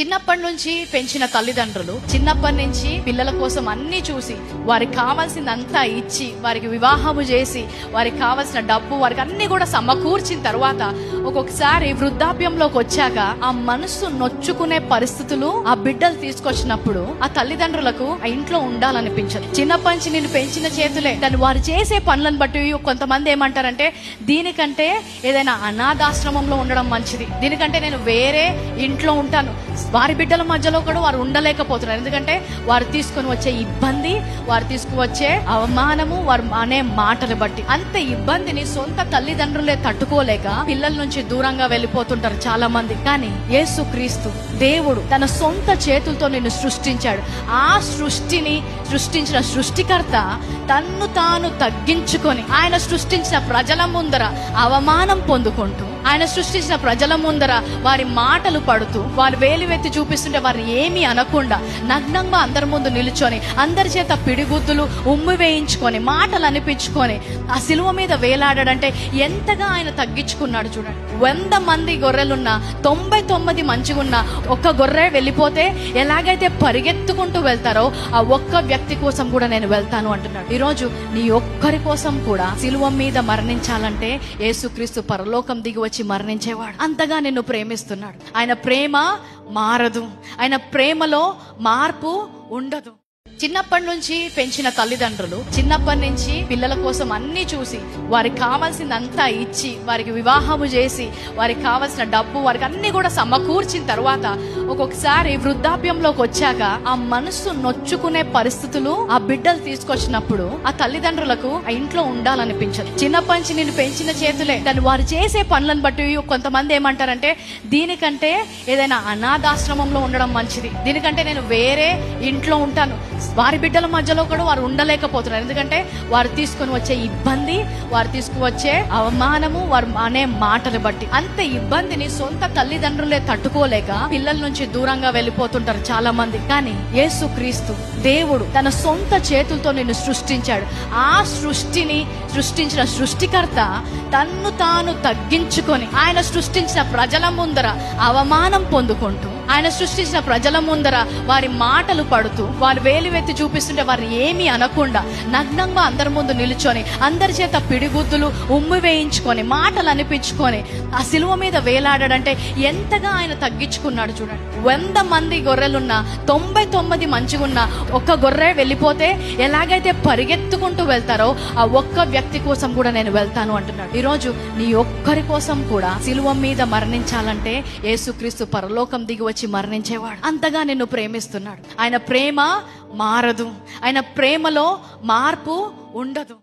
చిన్నప్పటి నుంచి పెంచిన తల్లిదండ్రులు చిన్నప్పటి నుంచి పిల్లల కోసం అన్ని చూసి వారికి కావాల్సిందంతా ఇచ్చి వారికి వివాహము చేసి వారికి కావాల్సిన డబ్బు వారికి అన్ని కూడా సమకూర్చిన తర్వాత ఒక్కొక్కసారి వృద్ధాప్యంలోకి వచ్చాక ఆ మనసు నొచ్చుకునే పరిస్థితులు ఆ బిడ్డలు తీసుకొచ్చినప్పుడు ఆ తల్లిదండ్రులకు ఆ ఇంట్లో ఉండాలనిపించదు. చిన్నప్పటి నుంచి నేను పెంచిన చేతులే దాన్ని వారు చేసే పనులను బట్టి కొంతమంది ఏమంటారంటే దీనికంటే ఏదైనా అనాథాశ్రమంలో ఉండడం మంచిది, దీనికంటే నేను వేరే ఇంట్లో ఉంటాను. వారి బిడ్డల మధ్యలో కూడా వారు ఉండలేకపోతున్నారు. ఎందుకంటే వారు తీసుకొని వచ్చే ఇబ్బంది, వారు తీసుకువచ్చే అవమానము, వారు అనే మాటలు బట్టి అంత ఇబ్బందిని సొంత తల్లిదండ్రులే తట్టుకోలేక పిల్లల నుంచి దూరంగా వెళ్ళిపోతుంటారు చాలా మంది. కానీ యేసుక్రీస్తు దేవుడు తన సొంత చేతులతో నిన్ను సృష్టించాడు. ఆ సృష్టిని సృష్టించిన సృష్టికర్త తన్ను తాను తగ్గించుకొని ఆయన సృష్టించిన ప్రజల ముందర అవమానం పొందుకుంటూ, ఆయన సృష్టించిన ప్రజల ముందర వారి మాటలు పడుతూ, వారు వేలివెత్తి చూపిస్తుంటే వారు ఏమీ అనకుండా నగ్నంగా అందరి ముందు నిలుచొని అందరి చేత పిడిగుద్దులు ఉమ్మి వేయించుకొని మాటలు అనిపించుకొని ఆ సిలువ మీద వేలాడాడంటే ఎంతగా ఆయన తగ్గించుకున్నాడు చూడండి. 100 మంది గొర్రెలున్నా 99 మంచిగున్నా ఒక్క గొర్రె వెళ్ళిపోతే ఎలాగైతే పరిగెత్తుకుంటూ వెళ్తారో ఆ ఒక్క వ్యక్తి కోసం కూడా నేను వెళ్తాను అంటున్నాడు. ఈరోజు నీ ఒక్కరి కోసం కూడా సిలువ మీద మరణించాలంటే యేసుక్రీస్తు పరలోకం దిగి వచ్చి మరణించేవాడు. అంతగా నిన్ను ప్రేమిస్తున్నాడు. ఆయన ప్రేమ మారదు, ఆయన ప్రేమలో మార్పు ఉండదు. చిన్నప్పటి నుంచి పెంచిన తల్లిదండ్రులు చిన్నప్పటి నుంచి పిల్లల కోసం అన్ని చూసి వారికి కావాల్సిందంతా ఇచ్చి వారికి వివాహము చేసి వారికి కావాల్సిన డబ్బు వారికి అన్ని కూడా సమకూర్చిన తర్వాత ఒక్కొక్కసారి వృద్ధాప్యంలోకి వచ్చాక ఆ మనసు నొచ్చుకునే పరిస్థితులు ఆ బిడ్డలు తీసుకొచ్చినప్పుడు ఆ తల్లిదండ్రులకు ఆ ఇంట్లో ఉండాలనిపించదు. చిన్నప్పటి నుంచి నేను పెంచిన చేతులే దాన్ని వారు చేసే పనులను బట్టి కొంతమంది ఏమంటారంటే దీనికంటే ఏదైనా అనాథాశ్రమంలో ఉండడం మంచిది, దీనికంటే నేను వేరే ఇంట్లో ఉంటాను. వారి బిడ్డల మధ్యలో కూడా వారు ఉండలేకపోతున్నారు. ఎందుకంటే వారు తీసుకొని వచ్చే ఇబ్బంది, వారు తీసుకువచ్చే అవమానము, వారు అనే మాటలు బట్టి అంత ఇబ్బందిని సొంత తల్లిదండ్రులే తట్టుకోలేక పిల్లల నుంచి దూరంగా వెళ్ళిపోతుంటారు చాలా మంది. కానీ యేసుక్రీస్తు దేవుడు తన సొంత చేతులతో నిన్ను సృష్టించాడు. ఆ సృష్టిని సృష్టించిన సృష్టికర్త తన్ను తాను తగ్గించుకొని ఆయన సృష్టించిన ప్రజల ముందర అవమానం పొందుకుంటూ, ఆయన సృష్టించిన ప్రజల ముందర వారి మాటలు పడుతూ, వారు వేలివెత్తి చూపిస్తుంటే వారు ఏమీ అనకుండా నగ్నంగా అందరి ముందు నిలుచొని అందరి చేత పిడిగుద్దులు ఉమ్మి వేయించుకొని మాటలు అనిపించుకొని ఆ సిలువ మీద వేలాడాడంటే ఎంతగా ఆయన తగ్గించుకున్నాడు చూడండి. 100 మంది గొర్రెలున్నా 99 మంచిగున్నా ఒక్క గొర్రె వెళ్ళిపోతే ఎలాగైతే పరిగెత్తుకుంటూ వెళ్తారో ఆ ఒక్క వ్యక్తి కోసం కూడా నేను వెళ్తాను అంటున్నాడు. ఈరోజు నీ ఒక్కరి కోసం కూడా సిలువ మీద మరణించాలంటే యేసుక్రీస్తు పరలోకం దిగి వచ్చి మరణించేవాడు. అంతగా నిన్ను ప్రేమిస్తున్నాడు. ఆయన ప్రేమ మారదు, ఆయన ప్రేమలో మార్పు ఉండదు.